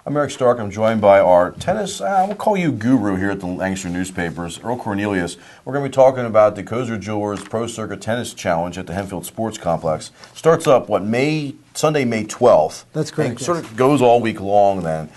I'm Eric Stark. I'm joined by our tennis, we'll call you guru here at the Lancaster newspapers, Earle Cornelius. We're going to be talking about the Koser Jewelers Pro Circuit Tennis Challenge at the Hempfield Sports Complex. Starts up, Sunday, May 12th. That's correct. And sort of goes all week long then.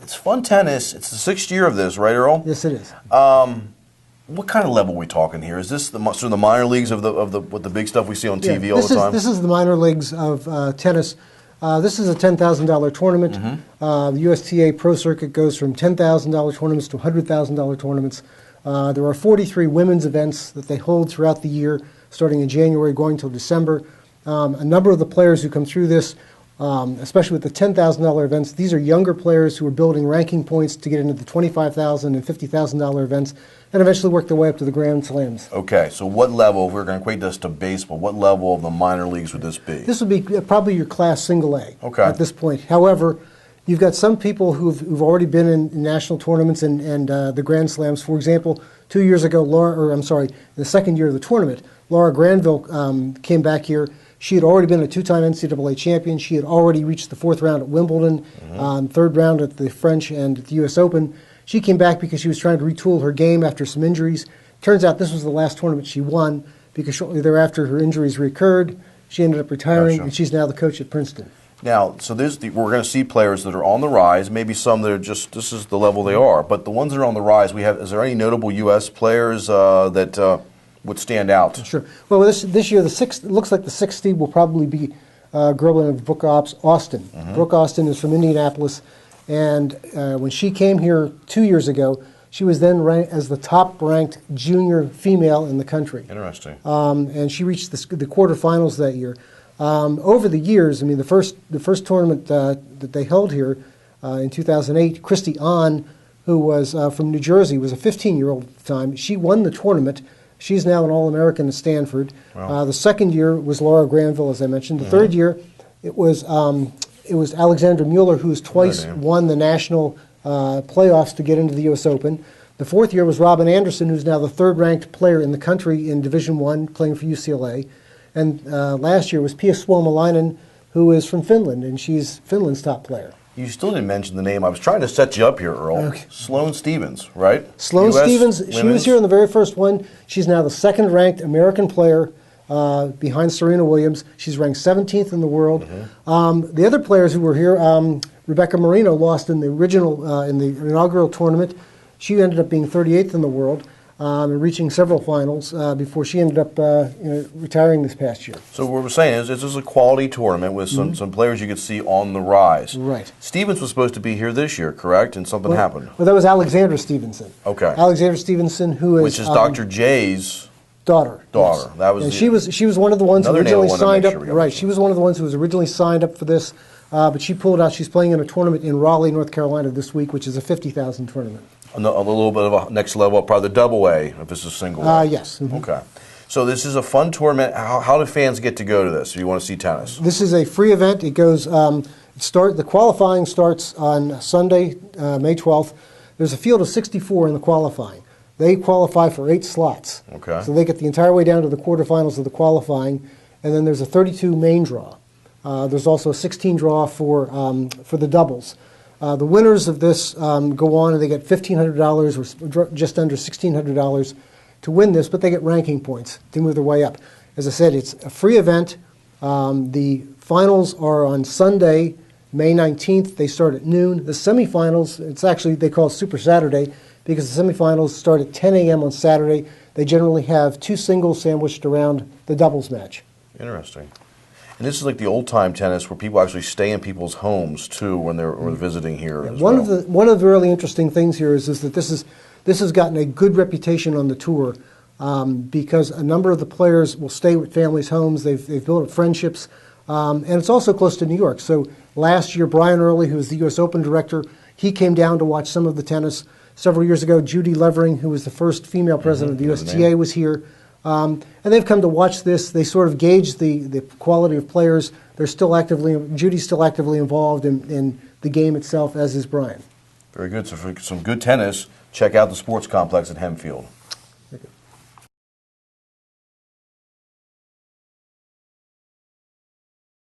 It's fun tennis. It's the sixth year of this, right, Earl? Yes, it is. What kind of level are we talking here? Is this sort of the minor leagues of the big stuff we see on TV all the time? This is the minor leagues of tennis. This is a $10,000 tournament. The USTA Pro Circuit goes from $10,000 tournaments to $100,000 tournaments. There are 43 women's events that they hold throughout the year, starting in January, going till December. A number of the players who come through this, especially with the $10,000 events, these are younger players who are building ranking points to get into the $25,000 and $50,000 events, and eventually work their way up to the Grand Slams. Okay, so what level, if we're going to equate this to baseball, what level of the minor leagues would this be? This would be probably your class single A at this point. However, you've got some people who've already been in national tournaments and the Grand Slams. For example, 2 years ago, the second year of the tournament, Laura Granville came back here. She had already been a two-time NCAA champion. She had already reached the fourth round at Wimbledon, third round at the French and at the U.S. Open. She came back because she was trying to retool her game after some injuries. Turns out this was the last tournament she won because shortly thereafter her injuries recurred. She ended up retiring, and she's now the coach at Princeton. Now, so we're going to see players that are on the rise, maybe some that are just, this is the level they are, but the ones that are on the rise, is there any notable U.S. players that would stand out? Sure. Well, this year, it looks like the 60 will probably be a girl named Brooke Austin. Brooke Austin is from Indianapolis, and when she came here 2 years ago, she was then ranked as the top-ranked junior female in the country. Interesting. And she reached the quarterfinals that year. Over the years, I mean, the first tournament that they held here in 2008, Christy Ahn, who was from New Jersey, was a 15-year-old at the time. She won the tournament. She's now an All-American at Stanford. Wow. The second year was Laura Granville, as I mentioned. The third year, it was Alexandra Mueller, who's twice won the national playoffs to get into the U.S. Open. The fourth year was Robin Anderson, who's now the third-ranked player in the country in Division I, playing for UCLA. And last year was Pia Suomalainen, who is from Finland, and she's Finland's top player. You still didn't mention the name. I was trying to set you up here, Earl. Okay. Sloane Stephens, right? Sloane Stephens, she was here in the very first one. She's now the second-ranked American player behind Serena Williams. She's ranked 17th in the world. The other players who were here, Rebecca Marino lost in the inaugural tournament. She ended up being 38th in the world. And reaching several finals before she ended up retiring this past year. So what we're saying is this is a quality tournament with some players you could see on the rise. Right. Stephens was supposed to be here this year, correct? And something happened. Well, that was Alexandra Stevenson. Okay. Alexandra Stevenson, which is Dr. J's daughter. Yes. That was. And she was one of the ones who originally signed up. Right. She was one of the ones who was originally signed up for this, but she pulled out. She's playing in a tournament in Raleigh, North Carolina this week, which is a $50,000 tournament. A little bit of a next level, probably the double A, if this is single A. Yes. Okay. So this is a fun tournament. How do fans get to go to this if you want to see tennis? This is a free event. It goes, the qualifying starts on Sunday, May 12th. There's a field of 64 in the qualifying. They qualify for 8 slots. Okay. So they get the entire way down to the quarterfinals of the qualifying, and then there's a 32 main draw. There's also a 16 draw for the doubles. The winners of this go on and they get $1,500 or just under $1,600 to win this, but they get ranking points to move their way up. As I said, it's a free event. The finals are on Sunday, May 19th. They start at noon. The semifinals, they call it Super Saturday because the semifinals start at 10 a.m. on Saturday. They generally have 2 singles sandwiched around the doubles match. Interesting. And this is like the old-time tennis where people actually stay in people's homes, too, when they're visiting here as well. One of the really interesting things here is that this has gotten a good reputation on the tour because a number of the players will stay with families' homes. They've built up friendships, and it's also close to New York. So last year, Brian Earle, who was the U.S. Open director, he came down to watch some of the tennis. Several years ago, Judy Levering, who was the first female president of the USTA, was here. And they've come to watch this. They sort of gauge the quality of players. Judy's still actively involved in the game itself, as is Brian. Very good. So for some good tennis, check out the sports complex at Hempfield.